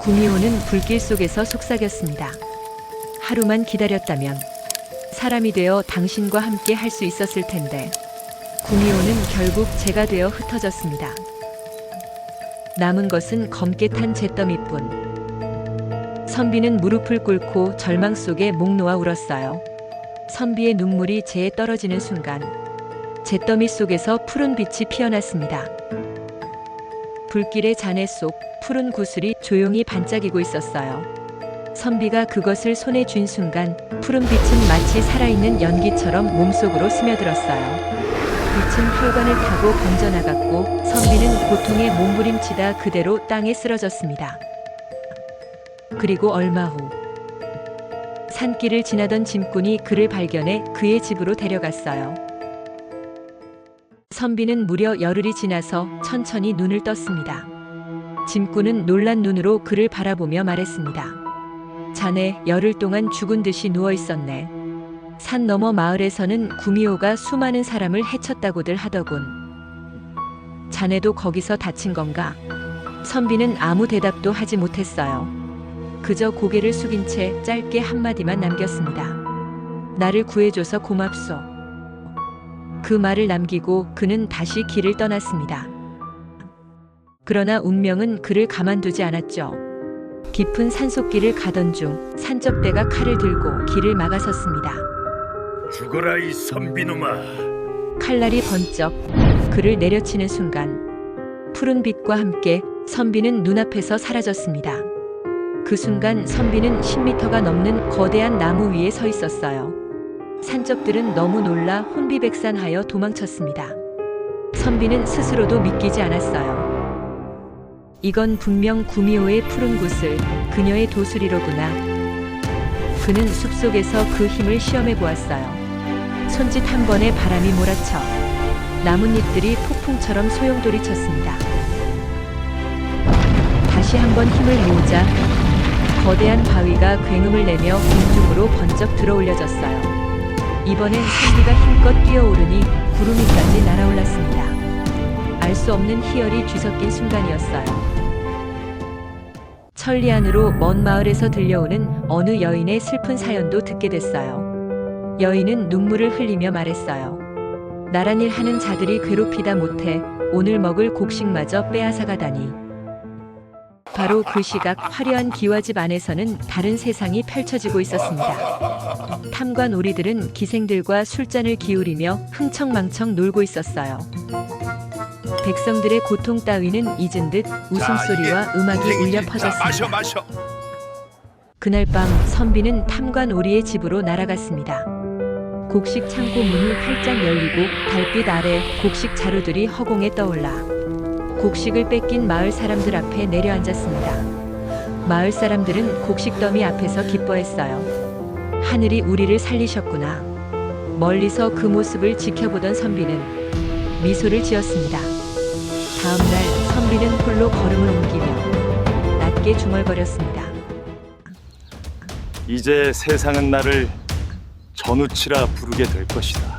구미호는 불길 속에서 속삭였습니다. 하루만 기다렸다면 사람이 되어 당신과 함께 할 수 있었을 텐데. 구미호는 결국 재가 되어 흩어졌습니다. 남은 것은 검게 탄 잿더미뿐. 선비는 무릎을 꿇고 절망 속에 목 놓아 울었어요. 선비의 눈물이 재에 떨어지는 순간 잿더미 속에서 푸른 빛이 피어났습니다. 불길의 잔해 속 푸른 구슬이 조용히 반짝이고 있었어요. 선비가 그것을 손에 쥔 순간 푸른 빛은 마치 살아있는 연기처럼 몸속으로 스며들었어요. 빛은 혈관을 타고 번져나갔고 선비는 고통에 몸부림치다 그대로 땅에 쓰러졌습니다. 그리고 얼마 후 산길을 지나던 짐꾼이 그를 발견해 그의 집으로 데려갔어요. 선비는 무려 열흘이 지나서 천천히 눈을 떴습니다. 짐꾼은 놀란 눈으로 그를 바라보며 말했습니다. 자네 열흘 동안 죽은 듯이 누워 있었네. 산 너머 마을에서는 구미호가 수많은 사람을 해쳤다고들 하더군. 자네도 거기서 다친 건가? 선비는 아무 대답도 하지 못했어요. 그저 고개를 숙인 채 짧게 한마디만 남겼습니다. 나를 구해줘서 고맙소. 그 말을 남기고 그는 다시 길을 떠났습니다. 그러나 운명은 그를 가만두지 않았죠. 깊은 산속길을 가던 중 산적대가 칼을 들고 길을 막아섰습니다. 죽어라 이 선비놈아. 칼날이 번쩍 그를 내려치는 순간 푸른 빛과 함께 선비는 눈앞에서 사라졌습니다. 그 순간 선비는 10m가 넘는 거대한 나무 위에 서 있었어요. 산적들은 너무 놀라 혼비백산하여 도망쳤습니다. 선비는 스스로도 믿기지 않았어요. 이건 분명 구미호의 푸른 구슬, 그녀의 도수리로구나. 그는 숲속에서 그 힘을 시험해 보았어요. 손짓 한 번에 바람이 몰아쳐 나뭇잎들이 폭풍처럼 소용돌이쳤습니다. 다시 한번 힘을 모으자 거대한 바위가 굉음을 내며 공중으로 번쩍 들어올려졌어요. 이번엔 선비가 힘껏 뛰어오르니 구름 위까지 날아올랐습니다. 알 수 없는 희열이 뒤섞인 순간이었어요. 천리 안으로 먼 마을에서 들려오는 어느 여인의 슬픈 사연도 듣게 됐어요. 여인은 눈물을 흘리며 말했어요. 나란 일 하는 자들이 괴롭히다 못해 오늘 먹을 곡식마저 빼앗아가다니. 바로 그 시각 화려한 기와집 안에서는 다른 세상이 펼쳐지고 있었습니다. 탐과 놀이들은 기생들과 술잔을 기울이며 흥청망청 놀고 있었어요. 백성들의 고통 따위는 잊은 듯 웃음소리와 음악이 울려 퍼졌습니다. 마셔. 그날 밤 선비는 탐과 놀이의 집으로 날아갔습니다. 곡식 창고 문이 활짝 열리고 달빛 아래 곡식 자루들이 허공에 떠올라 곡식을 뺏긴 마을 사람들 앞에 내려앉았습니다. 마을 사람들은 곡식 더미 앞에서 기뻐했어요. 하늘이 우리를 살리셨구나. 멀리서 그 모습을 지켜보던 선비는 미소를 지었습니다. 다음날 선비는 홀로 걸음을 옮기며 낮게 중얼거렸습니다. 이제 세상은 나를 전우치라 부르게 될 것이다.